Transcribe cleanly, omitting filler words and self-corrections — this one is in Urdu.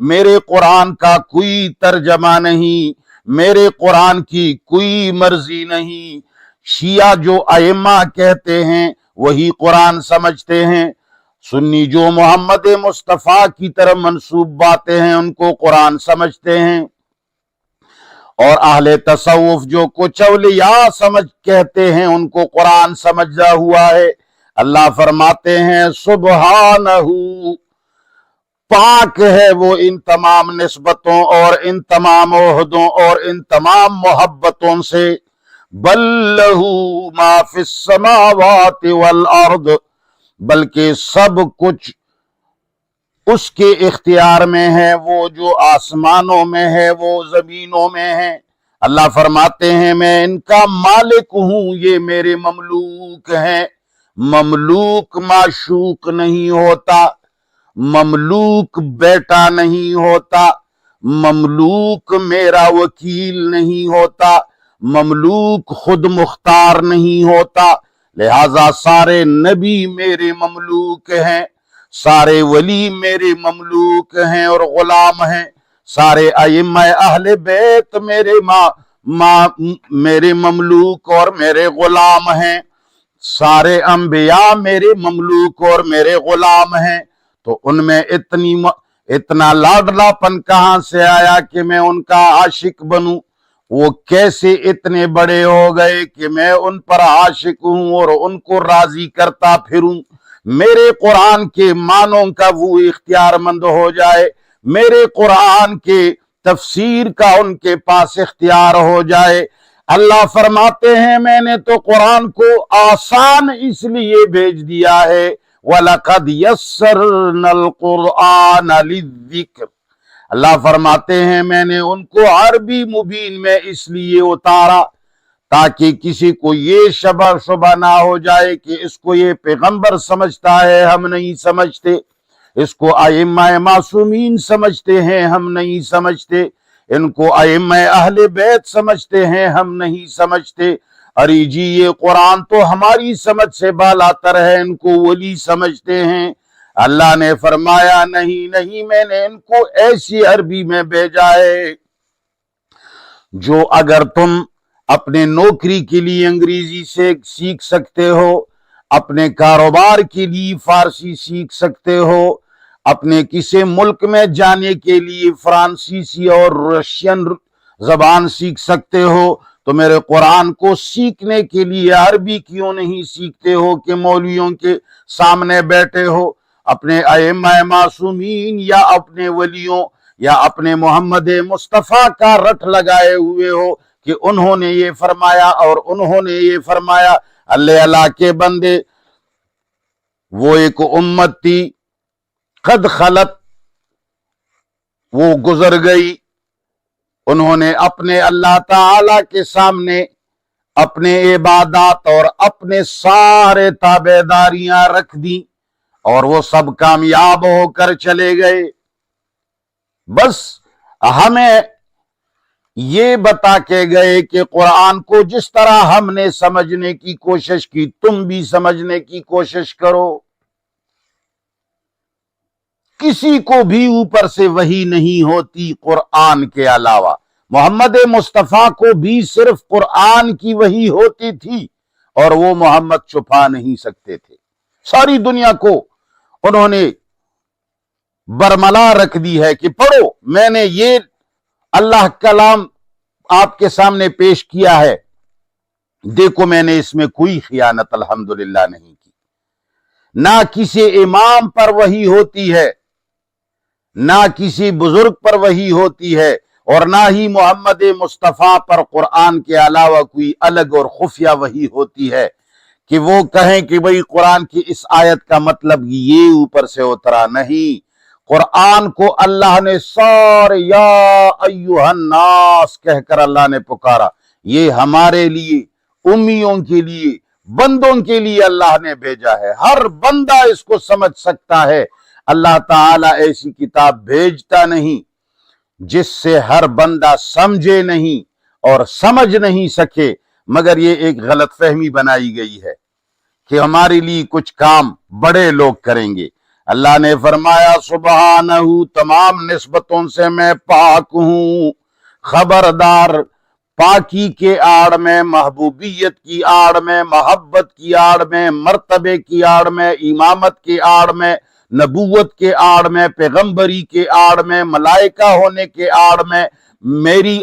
میرے قرآن کا کوئی ترجمہ نہیں، میرے قرآن کی کوئی مرضی نہیں۔ شیعہ جو ائمہ کہتے ہیں وہی قرآن سمجھتے ہیں، سنی جو محمد مصطفیٰ کی طرف منسوب باتیں ہیں ان کو قرآن سمجھتے ہیں، اور اہل تصوف جو کچھ اولیاء سمجھ کہتے ہیں ان کو قرآن سمجھا ہوا ہے۔ اللہ فرماتے ہیں سبحانہ، پاک ہے وہ ان تمام نسبتوں اور ان تمام عہدوں اور ان تمام محبتوں سے۔ بل لہ ما فی السماوات والارض، بلکہ سب کچھ اس کے اختیار میں ہے، وہ جو آسمانوں میں ہے وہ زمینوں میں ہے۔ اللہ فرماتے ہیں میں ان کا مالک ہوں، یہ میرے مملوک ہیں۔ مملوک معشوق نہیں ہوتا، مملوک بیٹا نہیں ہوتا، مملوک میرا وکیل نہیں ہوتا، مملوک خود مختار نہیں ہوتا۔ لہذا سارے نبی میرے مملوک ہیں، سارے ولی میرے مملوک ہیں اور غلام ہیں، سارے ائمہ اہل بیت میرے مملوک اور میرے غلام ہیں، سارے انبیاء میرے مملوک اور میرے غلام ہیں۔ تو ان میں اتنا لاڈلا پن کہاں سے آیا کہ میں ان کا عاشق بنوں؟ وہ کیسے اتنے بڑے ہو گئے کہ میں ان پر عاشق ہوں اور ان کو راضی کرتا پھروں؟ میرے قرآن کے معنوں کا وہ اختیار مند ہو جائے، میرے قرآن کے تفسیر کا ان کے پاس اختیار ہو جائے۔ اللہ فرماتے ہیں میں نے تو قرآن کو آسان اس لیے بھیج دیا ہے، وَلَقَدْ يَسَّرْنَا الْقُرْآنَ لِلذِّكْرِ، اللہ فرماتے ہیں میں نے ان کو عربی مبین میں اس لیے اتارا تاکہ کسی کو یہ شبہ نہ ہو جائے کہ اس کو یہ پیغمبر سمجھتا ہے ہم نہیں سمجھتے، اس کو ائمہ معصومین سمجھتے ہیں ہم نہیں سمجھتے، ان کو ائمہ اہل بیت سمجھتے ہیں ہم نہیں سمجھتے۔ ارے جی یہ قرآن تو ہماری سمجھ سے بالا تر ہے، ان کو ولی سمجھتے ہیں۔ اللہ نے فرمایا نہیں، میں نے ان کو ایسی عربی میں بھیجا ہے جو اگر تم اپنے نوکری کے لیے انگریزی سے سیکھ سکتے ہو، اپنے کاروبار کے لیے فارسی سیکھ سکتے ہو، اپنے کسی ملک میں جانے کے لیے فرانسیسی اور رشین زبان سیکھ سکتے ہو، تو میرے قرآن کو سیکھنے کے لیے عربی کیوں نہیں سیکھتے ہو کہ مولویوں کے سامنے بیٹھے ہو، اپنے ائمہ معصومین یا اپنے ولیوں یا اپنے محمد مصطفیٰ کا رٹ لگائے ہوئے ہو کہ انہوں نے یہ فرمایا اور انہوں نے یہ فرمایا۔ اللہ کے بندے، وہ ایک امت تھی قد خلت، وہ گزر گئی، انہوں نے اپنے اللہ تعالی کے سامنے اپنے عبادات اور اپنے سارے تابعداریاں رکھ دی اور وہ سب کامیاب ہو کر چلے گئے۔ بس ہمیں یہ بتا کے گئے کہ قرآن کو جس طرح ہم نے سمجھنے کی کوشش کی تم بھی سمجھنے کی کوشش کرو۔ کسی کو بھی اوپر سے وحی نہیں ہوتی قرآن کے علاوہ، محمد مصطفیٰ کو بھی صرف قرآن کی وحی ہوتی تھی اور وہ محمد چھپا نہیں سکتے تھے۔ ساری دنیا کو انہوں نے برملا رکھ دی ہے کہ پڑھو، میں نے یہ اللہ کلام آپ کے سامنے پیش کیا ہے، دیکھو میں نے اس میں کوئی خیانت الحمدللہ نہیں کی۔ نہ کسی امام پر وحی ہوتی ہے، نہ کسی بزرگ پر وحی ہوتی ہے، اور نہ ہی محمد مصطفیٰ پر قرآن کے علاوہ کوئی الگ اور خفیہ وحی ہوتی ہے کہ وہ کہیں کہ بھئی قرآن کی اس آیت کا مطلب یہ اوپر سے اترا۔ نہیں، قرآن کو اللہ نے سارے یا ایہا الناس کہہ کر اللہ نے پکارا، یہ ہمارے لیے، امیوں کے لیے، بندوں کے لیے اللہ نے بھیجا ہے۔ ہر بندہ اس کو سمجھ سکتا ہے۔ اللہ تعالیٰ ایسی کتاب بھیجتا نہیں جس سے ہر بندہ سمجھے نہیں اور سمجھ نہیں سکے، مگر یہ ایک غلط فہمی بنائی گئی ہے کہ ہمارے لیے کچھ کام بڑے لوگ کریں گے۔ اللہ نے فرمایا سبحانہ، تمام نسبتوں سے میں پاک ہوں، خبردار پاکی کے آڑ میں، محبوبیت کی آڑ میں، محبت کی آڑ میں، مرتبے کی آڑ میں، امامت کی آڑ میں، نبوت کے آڑ میں، پیغمبری کے آڑ میں، ملائکہ ہونے کے آڑ میں میری